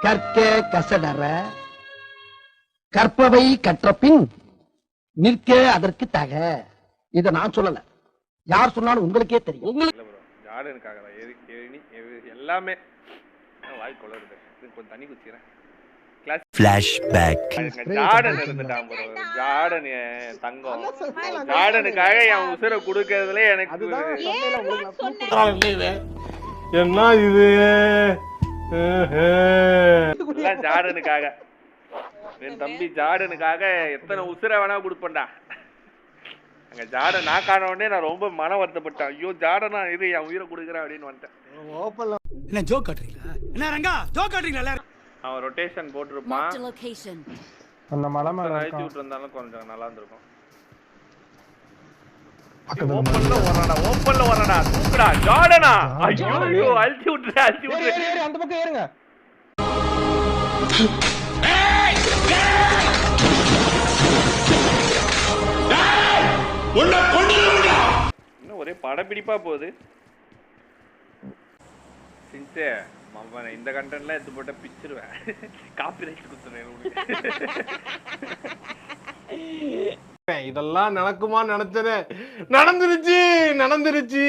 கற்க கசடற கற்பவை கற்றபின் நிற்க அதற்கு தக. இத நான் சொல்லல, யார் சொன்னாலும் உங்களுக்கே தெரியும். உங்களுக்கு ஜார்டனுக்காக எல்லாமே வாய் கொள்ளறது. கொஞ்சம் தண்ணி குடிக்கிறேன். ஜார்டன் இருந்துட்டான் ப்ரோ. ஜார்டன் தங்கம். ஜார்டனுக்காக என் உசுரை கொடுக்கறதுல எனக்கு என்ன இது ஜார்டனுக்காக, என் தம்பி ஜார்டனுக்காக எத்தனை உசுரை வேணா கொடுப்பேன்டா. அங்க ஜார்டன் நான் காண உடனே நான் ரொம்ப மன வருத்தப்பட்டேன். ஐயோ ஜார்டனா இது என் உயிரை கொடுக்குறேன் அப்படின்னு வந்துட்டேன். என்ன ஜோக் காட்டுறீங்களா? என்ன ரங்கா ஜோக் காட்டுறீங்களா? அவன் ரொட்டேஷன் போட்டுருப்பான். அந்த மலை மேல அழிச்சு விட்டு இருந்தாலும் கொஞ்சம் நல்லா இருந்திருக்கும். ஓப்பன்ல வரடா தூக்குடா ஜார்டனா. ஐயோ அழிச்சு விட்டுரு அந்த பக்கம் ஏறுங்க. இன்னும் ஒரே படப்பிடிப்பா போகுது. சின்சே இந்த கண்டென்ட்லாம் எடுத்து போட்ட பிச்சிருவேன். Copy right குத்துறேன். இதெல்லாம் நடக்குமா நினைச்சேன். நடந்துருச்சு.